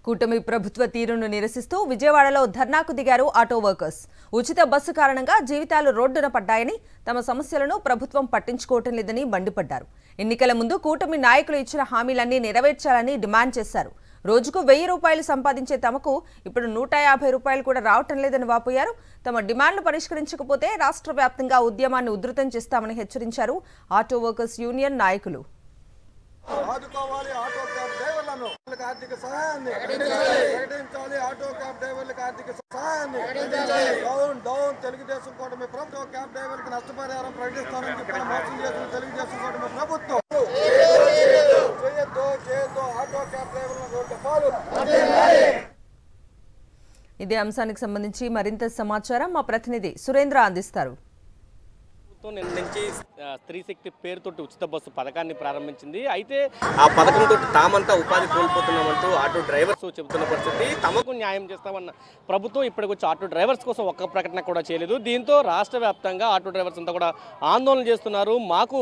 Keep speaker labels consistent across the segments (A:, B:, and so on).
A: కూటమి ప్రభుత్వ తీరును నిరసిస్తూ విజయవాడలో ధర్నాకు దిగారు ఆటో వర్కర్స్. ఉచిత బస్సు కారణంగా జీవితాలు రోడ్డున పడ్డాయని, తమ సమస్యలను ప్రభుత్వం పట్టించుకోవటం లేదని మండిపడ్డారు. ఎన్నికల ముందు కూటమి నాయకులు ఇచ్చిన హామీలన్నీ నెరవేర్చాలని డిమాండ్ చేశారు. రోజుకు 1000 రూపాయలు సంపాదించే తమకు ఇప్పుడు 150 రూపాయలు కూడా రావటం లేదని వాపోయారు. తమ డిమాండ్లు పరిష్కరించకపోతే రాష్ట్ర వ్యాప్తంగా ఉద్యమాన్ని ఉధృతం చేస్తామని హెచ్చరించారు ఆటో వర్కర్స్ యూనియన్ నాయకులు.
B: ఆదుకోవాలి ఆటో క్యాబ్ డ్రైవర్లను, ఆర్థిక సహాయాన్ని ప్రకటించాలి. ఆటో క్యాబ్ డ్రైవర్లకు ఆర్థిక సహాయాన్ని డౌన్ తెలుగుదేశం కూటమి ప్రభుత్వం క్యాబ్ డ్రైవర్లకు నష్టపరిహారం ప్రకటిస్తామని చెప్పిన మోసం చేసిన తెలుగుదేశం కూటమి ప్రభుత్వం చేయొద్దు ఆటో క్యాబ్ డ్రైవర్లను రోడ్డు పాలు.
A: ఇదే అంశానికి సంబంధించి మరింత సమాచారం మా ప్రతినిధి సురేంద్ర అందిస్తారు.
C: నుంచి స్త్రీ శక్తి పేరుతోటి ఉచిత బస్సు పథకాన్ని ప్రారంభించింది. అయితే ఆ పథకంతో తామంతా ఉపాధి కోల్పోతున్నామంటూ ఆటో డ్రైవర్స్ చెబుతున్న పరిస్థితి. తమకు న్యాయం చేస్తామన్న ప్రభుత్వం ఇప్పటికొచ్చి ఆటో డ్రైవర్స్ కోసం ఒక్క ప్రకటన కూడా చేయలేదు. దీంతో రాష్ట్ర వ్యాప్తంగా ఆటో డ్రైవర్స్ అంతా కూడా ఆందోళన చేస్తున్నారు. మాకు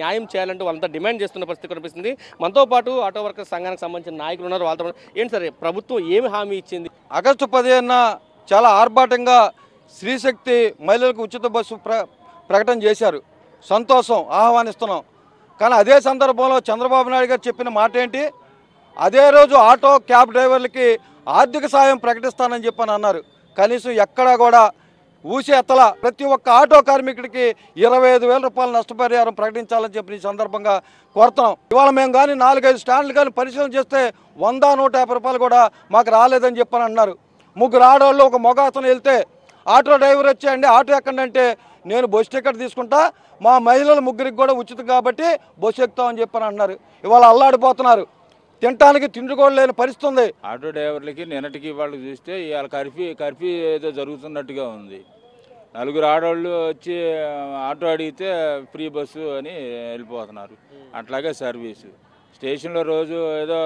C: న్యాయం చేయాలంటూ వాళ్ళంతా డిమాండ్ చేస్తున్న పరిస్థితి కనిపిస్తుంది. మనతో పాటు ఆటో వర్కర్స్ సంఘానికి సంబంధించిన నాయకులు ఉన్నారు. వాళ్ళతో ఏంటి సరే ప్రభుత్వం ఏమి హామీ ఇచ్చింది?
D: ఆగస్టు 15న చాలా ఆర్భాటంగా స్త్రీశక్తి మహిళలకు ఉచిత బస్సు ప్రకటన చేశారు. సంతోషం, ఆహ్వానిస్తున్నాం. కానీ అదే సందర్భంలో చంద్రబాబు నాయుడు గారు చెప్పిన మాట ఏంటి? అదే రోజు ఆటో క్యాబ్ డ్రైవర్లకి ఆర్థిక సాయం ప్రకటిస్తానని చెప్పని అన్నారు. కనీసం ఎక్కడా కూడా ఊసి ఎత్తల. ప్రతి ఒక్క ఆటో కార్మికుడికి 25,000 రూపాయల నష్టపరిహారం ప్రకటించాలని చెప్పి ఈ సందర్భంగా కోరుతున్నాం. ఇవాళ మేము కానీ 4-5 స్టాండ్లు కానీ పరిశీలన చేస్తే 100-150 రూపాయలు కూడా మాకు రాలేదని చెప్పని అన్నారు. 3 ఆడవాళ్ళు ఒక మగ అతను వెళ్తే ఆటో డ్రైవర్ వచ్చేయండి ఆటో ఎక్కండి అంటే నేను బస్సు టికెట్ తీసుకుంటా, మా మహిళల 3కి కూడా ఉచితం కాబట్టి బస్సు ఎక్కుతామని చెప్పని అన్నారు. ఇవాళ అల్లాడిపోతున్నారు. తినటానికి తిండి కూడా లేని పరిస్థితి ఉంది.
E: ఆటో డ్రైవర్లకి నిన్నటికి వాళ్ళు చూస్తే ఇవాళ కర్ఫ్యూ ఏదో జరుగుతున్నట్టుగా ఉంది. 4 ఆడవాళ్ళు వచ్చి ఆటో అడిగితే ఫ్రీ బస్సు అని వెళ్ళిపోతున్నారు. అట్లాగే సర్వీసు స్టేషన్లో రోజు ఏదో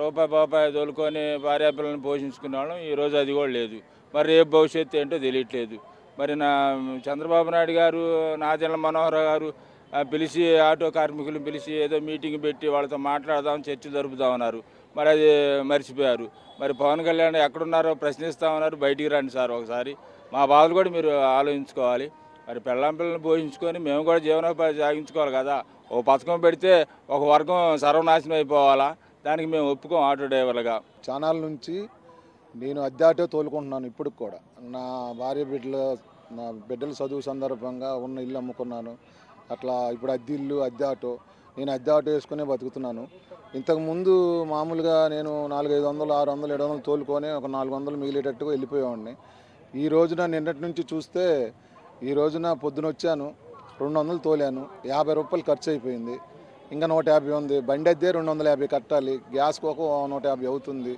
E: రూపాయి తోలుకొని భార్యాపిల్లల్ని పోషించుకునే వాళ్ళం. ఈరోజు అది కూడా లేదు. మరి రేపు భవిష్యత్తు ఏంటో తెలియట్లేదు. మరి చంద్రబాబు నాయుడు గారు, నాదెళ్ల మనోహర్ గారు పిలిచి ఆటో కార్మికులను పిలిచి ఏదో మీటింగ్ పెట్టి వాళ్ళతో మాట్లాడదాం, చర్చ జరుపుదామన్నారు. మరి అది మర్చిపోయారు. మరి పవన్ కళ్యాణ్ ఎక్కడున్నారో ప్రశ్నిస్తామన్నారు. బయటికి రండి సార్ ఒకసారి, మా బాధలు కూడా మీరు ఆలోచించుకోవాలి. మరి పిల్లల్ని పోషించుకొని మేము కూడా జీవనోపాధి సాగించుకోవాలి కదా. ఓ పథకం పెడితే ఒక వర్గం సర్వనాశనం అయిపోవాలా? దానికి మేము ఒప్పుకోం. ఆటో డ్రైవర్లుగా
B: ఛానల్ నుంచి నేను అద్దె ఆటో తోలుకుంటున్నాను. ఇప్పుడు కూడా నా బిడ్డల చదువు సందర్భంగా ఉన్న ఇల్లు అమ్ముకున్నాను. అట్లా ఇప్పుడు అద్దె ఆటో నేను అద్దె ఆటో వేసుకునే బతుకుతున్నాను. ఇంతకుముందు మామూలుగా నేను 400, 500, 600, 700 తోలుకొని ఒక 400 మిగిలేటట్టుగా వెళ్ళిపోయేవాడిని. ఈ రోజున నిన్నటి నుంచి చూస్తే ఈ రోజున పొద్దున వచ్చాను, 200 తోలాను, 50 రూపాయలు ఖర్చు అయిపోయింది. ఇంకా 150 ఉంది. బండి అద్దె 250 కట్టాలి. గ్యాస్కి ఒక 150 అవుతుంది.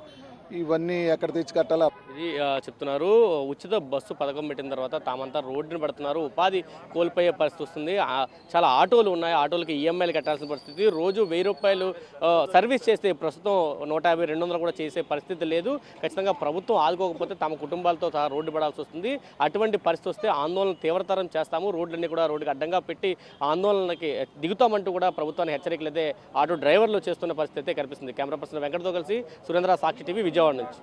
B: ఇవన్నీ ఎక్కడ తెచ్చి కట్టాలా?
C: ఇది చెప్తున్నారు. ఉచిత బస్సు పథకం పెట్టిన తర్వాత తామంతా రోడ్డుని పడుతున్నారు. ఉపాధి కోల్పోయే పరిస్థితి వస్తుంది. చాలా ఆటోలు ఉన్నాయి. ఆటోలకి ఈఎంఐలు కట్టాల్సిన పరిస్థితి. రోజు 1000 రూపాయలు సర్వీస్ చేస్తే ప్రస్తుతం 150, 200 కూడా చేసే పరిస్థితి లేదు. ఖచ్చితంగా ప్రభుత్వం ఆదుకోకపోతే తమ కుటుంబాలతో సహా రోడ్డు పడాల్సి వస్తుంది. అటువంటి పరిస్థితి వస్తే ఆందోళన తీవ్రతరం చేస్తాము. రోడ్లన్నీ కూడా రోడ్డుకి అడ్డంగా పెట్టి ఆందోళనకి దిగుతామంటూ కూడా ప్రభుత్వాన్ని హెచ్చరికలు అయితే ఆటో డ్రైవర్లు చేస్తున్న పరిస్థితి అయితే కనిపిస్తుంది. కెమెరా పర్సన్ వెంకటతో కలిసి సురేంద్ర, సాక్షి టీవీ, విజయవాడ నుంచి.